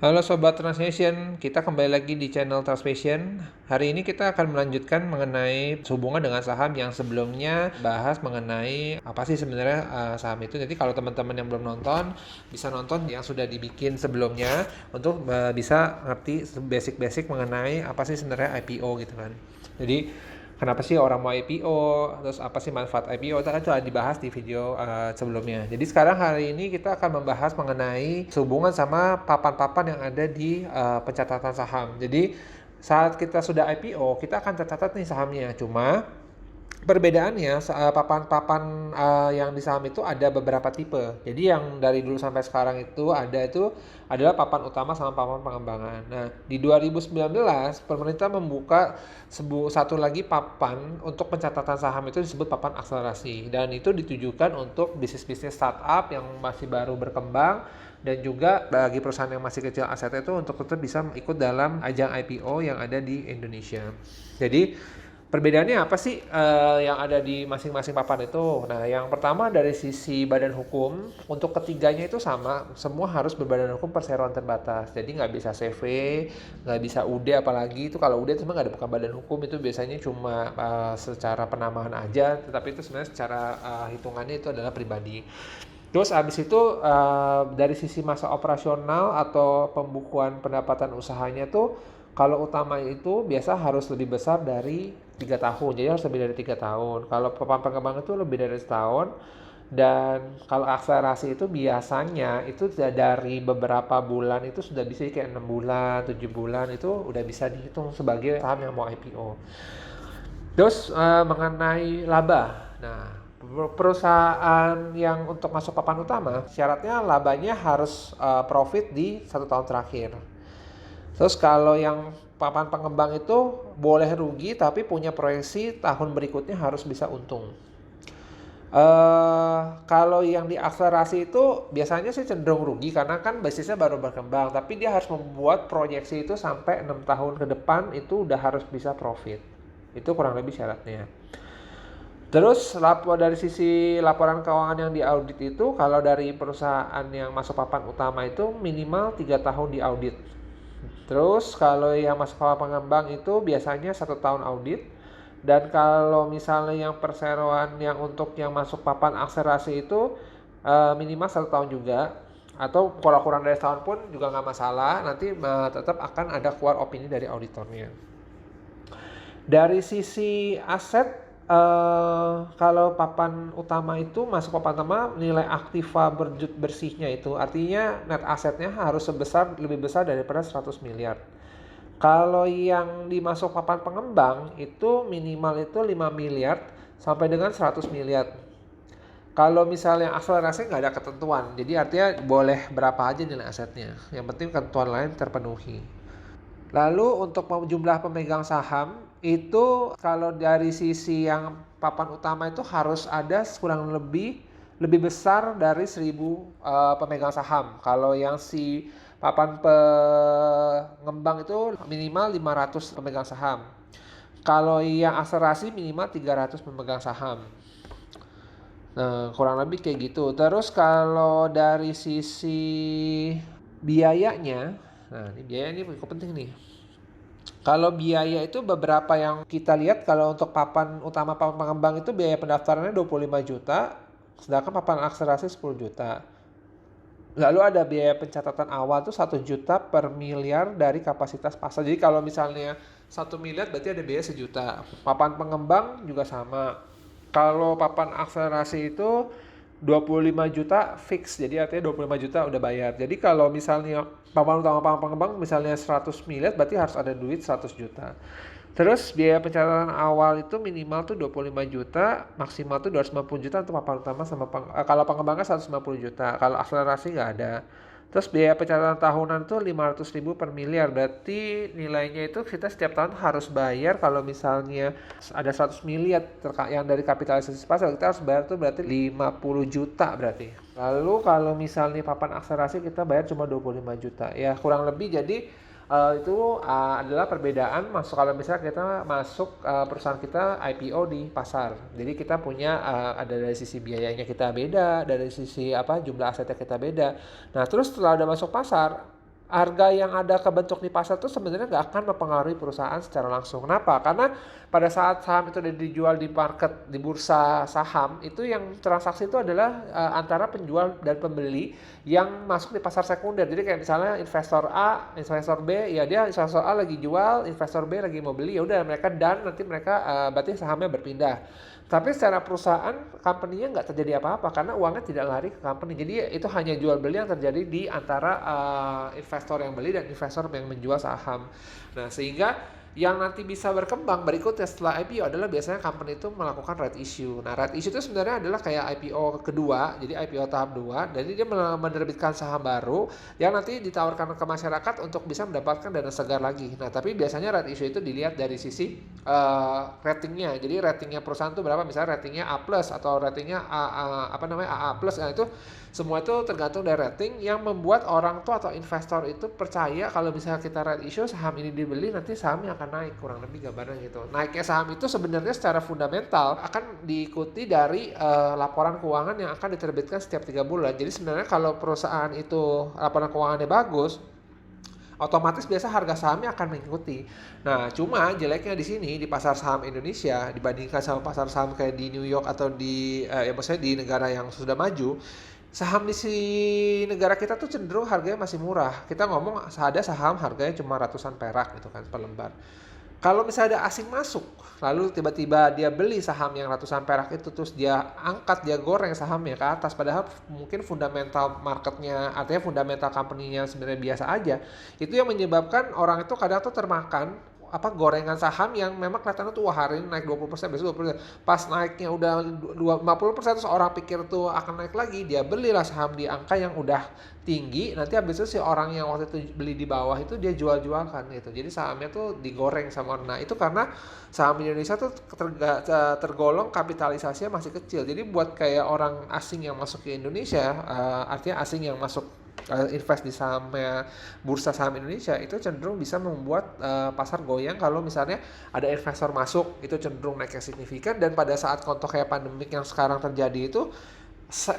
Halo Sobat Transnation, kita kembali lagi di channel Transnation. Hari ini kita akan melanjutkan mengenai hubungan dengan saham yang sebelumnya bahas mengenai apa sih sebenarnya saham itu. Jadi kalau teman-teman yang belum nonton, bisa nonton yang sudah dibikin sebelumnya untuk bisa ngerti basic-basic mengenai apa sih sebenarnya IPO gitu kan. Jadi kenapa sih orang mau IPO, terus apa sih manfaat IPO, itu kan sudah dibahas di video sebelumnya. Jadi sekarang hari ini kita akan membahas mengenai hubungan sama papan-papan yang ada di pencatatan saham. Jadi saat kita sudah IPO, kita akan tercatat nih sahamnya. Cuma perbedaannya papan-papan yang di saham itu ada beberapa tipe. Jadi yang dari dulu sampai sekarang itu adalah papan utama sama papan pengembangan. Nah, di 2019 pemerintah membuka satu lagi papan untuk pencatatan saham itu disebut papan akselerasi, dan itu ditujukan untuk bisnis-bisnis startup yang masih baru berkembang dan juga bagi perusahaan yang masih kecil asetnya itu untuk tetap bisa ikut dalam ajang IPO yang ada di Indonesia. Jadi perbedaannya apa sih yang ada di masing-masing papan itu? Nah, yang pertama dari sisi badan hukum, untuk ketiganya itu sama, semua harus berbadan hukum perseroan terbatas. Jadi nggak bisa CV, nggak bisa UD, apalagi itu kalau UD itu nggak ada bukan badan hukum, itu biasanya cuma secara penambahan aja, tetapi itu sebenarnya secara hitungannya itu adalah pribadi. Terus abis itu dari sisi masa operasional atau pembukuan pendapatan usahanya tuh kalau utama itu biasa harus lebih besar dari 3 tahun, jadi harus lebih dari 3 tahun. Kalau papan pengembangan itu lebih dari setahun, dan kalau akselerasi itu biasanya itu dari beberapa bulan itu sudah bisa kayak 6 bulan, 7 bulan itu udah bisa dihitung sebagai saham yang mau IPO. Terus mengenai laba, nah perusahaan yang untuk masuk papan utama syaratnya labanya harus profit di 1 tahun terakhir. Terus kalau yang papan pengembang itu boleh rugi tapi punya proyeksi tahun berikutnya harus bisa untung. Kalau yang di akselerasi itu biasanya sih cenderung rugi karena kan basisnya baru berkembang, tapi dia harus membuat proyeksi itu sampai 6 tahun ke depan itu udah harus bisa profit. Itu kurang lebih syaratnya. Terus dari sisi laporan keuangan yang diaudit itu, kalau dari perusahaan yang masuk papan utama itu minimal 3 tahun diaudit. Terus kalau yang masuk papan pengembang itu biasanya 1 tahun audit. Dan kalau misalnya yang perseroan yang untuk yang masuk papan akselerasi itu minimal 1 tahun juga. Atau kalau kurang dari setahun pun juga nggak masalah, nanti tetap akan ada keluar opini dari auditornya. Dari sisi aset, kalau papan utama itu masuk papan utama nilai aktiva bersihnya itu artinya net asetnya harus lebih besar daripada 100 miliar. Kalau yang dimasuk papan pengembang itu minimal itu 5 miliar sampai dengan 100 miliar. Kalau misalnya akselerasi nggak ada ketentuan, jadi artinya boleh berapa aja nilai asetnya. Yang penting ketentuan lain terpenuhi. Lalu untuk jumlah pemegang saham itu kalau dari sisi yang papan utama itu harus ada kurang lebih besar dari 1.000 pemegang saham. Kalau yang si papan pengembang itu minimal 500 pemegang saham. Kalau yang akselerasi minimal 300 pemegang saham. Nah, kurang lebih kayak gitu. Terus kalau dari sisi biayanya, nah ini biaya ini cukup penting nih. Kalau biaya itu beberapa yang kita lihat, kalau untuk papan utama papan pengembang itu biaya pendaftarannya 25 juta, sedangkan papan akselerasi 10 juta. Lalu ada biaya pencatatan awal tuh 1 juta per miliar dari kapasitas pasar. Jadi kalau misalnya 1 miliar berarti ada biaya 1 juta. Papan pengembang juga sama. Kalau papan akselerasi itu 25 juta fix, jadi artinya 25 juta udah bayar. Jadi kalau misalnya papan utama papan pengembang misalnya 100 miliar berarti harus ada duit 100 juta. Terus biaya pencatatan awal itu minimal tuh 25 juta, maksimal tuh 250 juta untuk papan utama sama kalau pengembangnya 150 juta, kalau akselerasi nggak ada. Terus biaya pencatatan tahunan tuh 500.000 per miliar, berarti nilainya itu kita setiap tahun harus bayar kalau misalnya ada 100 miliar yang dari kapitalisasi pasar, kita harus bayar tuh berarti 50 juta berarti. Lalu kalau misalnya papan akselerasi kita bayar cuma 25 juta, ya kurang lebih. Jadi itu adalah perbedaan kalau misalnya kita masuk perusahaan kita IPO di pasar. Jadi kita punya ada dari sisi biayanya kita beda, dari sisi jumlah asetnya kita beda. Nah, terus setelah udah masuk pasar, harga yang ada kebentuk di pasar tuh sebenarnya nggak akan mempengaruhi perusahaan secara langsung. Kenapa? Karena pada saat saham itu udah dijual di market, di bursa saham, itu yang transaksi itu adalah antara penjual dan pembeli yang masuk di pasar sekunder. Jadi kayak misalnya investor A, investor B, ya dia investor A lagi jual, investor B lagi mau beli, ya udah mereka nanti mereka berarti sahamnya berpindah. Tapi secara perusahaan, company-nya nggak terjadi apa-apa karena uangnya tidak lari ke company. Jadi itu hanya jual beli yang terjadi di antara investor yang beli dan investor yang menjual saham. Nah, sehingga yang nanti bisa berkembang berikutnya setelah IPO adalah biasanya company itu melakukan right issue. Nah, right issue itu sebenarnya adalah kayak IPO kedua, jadi IPO tahap 2. Jadi dia menerbitkan saham baru yang nanti ditawarkan ke masyarakat untuk bisa mendapatkan dana segar lagi. Nah, tapi biasanya right issue itu dilihat dari sisi ratingnya. Jadi ratingnya perusahaan itu berapa? Misalnya ratingnya A+ atau ratingnya AA+. Nah, itu semua itu tergantung dari rating yang membuat orang tuh atau investor itu percaya kalau misalnya kita right issue saham ini dibeli nanti sahamnya akan naik, kurang lebih gambaran gitu. Naiknya saham itu sebenarnya secara fundamental akan diikuti dari laporan keuangan yang akan diterbitkan setiap 3 bulan. Jadi sebenarnya kalau perusahaan itu laporan keuangannya bagus, otomatis biasa harga sahamnya akan mengikuti. Nah, cuma jeleknya di sini di pasar saham Indonesia dibandingkan sama pasar saham kayak di New York atau di maksudnya di negara yang sudah maju, saham di negara kita tuh cenderung harganya masih murah. Kita ngomong ada saham harganya cuma ratusan perak gitu kan per lembar. Kalau misalnya ada asing masuk, lalu tiba-tiba dia beli saham yang ratusan perak itu, terus dia angkat, dia goreng sahamnya ke atas, padahal mungkin fundamental marketnya, artinya fundamental company-nya sebenarnya biasa aja, itu yang menyebabkan orang itu kadang tuh termakan gorengan saham yang memang kelihatannya tuh wah hari ini naik 20%, besok 20%. Pas naiknya udah 50% terus orang pikir tuh akan naik lagi, dia belilah saham di angka yang udah tinggi, nanti habis itu si orang yang waktu itu beli di bawah itu dia jual-jualkan gitu. Jadi sahamnya tuh digoreng sama orang. Nah, itu karena saham Indonesia tuh tergolong kapitalisasinya masih kecil. Jadi buat kayak orang asing yang masuk ke Indonesia, artinya asing yang masuk invest di sahamnya bursa saham Indonesia itu cenderung bisa membuat pasar goyang kalau misalnya ada investor masuk itu cenderung naiknya signifikan, dan pada saat contoh kayak pandemik yang sekarang terjadi itu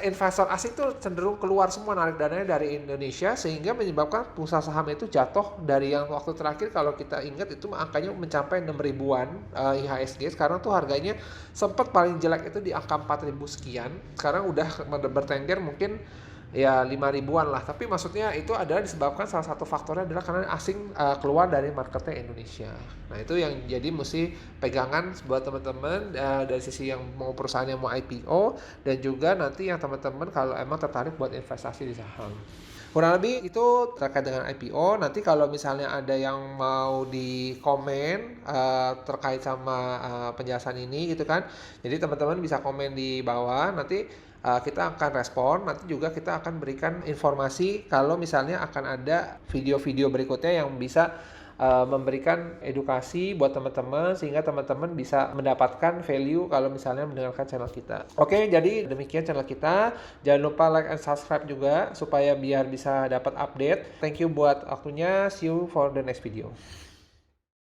investor asing tuh cenderung keluar semua narik dananya dari Indonesia sehingga menyebabkan bursa saham itu jatuh dari yang waktu terakhir kalau kita ingat itu angkanya mencapai 6 ribuan IHSG. Sekarang tuh harganya sempat paling jelek itu di angka 4.000 sekian, sekarang udah bertengger mungkin ya 5 ribuan lah. Tapi maksudnya itu adalah disebabkan salah satu faktornya adalah karena asing keluar dari marketnya Indonesia. Nah, itu yang jadi mesti pegangan buat teman-teman dari sisi yang mau perusahaan yang mau IPO, dan juga nanti yang teman-teman kalau emang tertarik buat investasi di saham. Kurang lebih itu terkait dengan IPO. Nanti kalau misalnya ada yang mau di komen terkait sama penjelasan ini gitu kan, jadi teman-teman bisa komen di bawah, nanti kita akan respon. Nanti juga kita akan berikan informasi kalau misalnya akan ada video-video berikutnya yang bisa memberikan edukasi buat teman-teman sehingga teman-teman bisa mendapatkan value kalau misalnya mendengarkan channel kita. Oke, jadi demikian channel kita. Jangan lupa like and subscribe juga supaya biar bisa dapat update. Thank you buat waktunya. See you for the next video.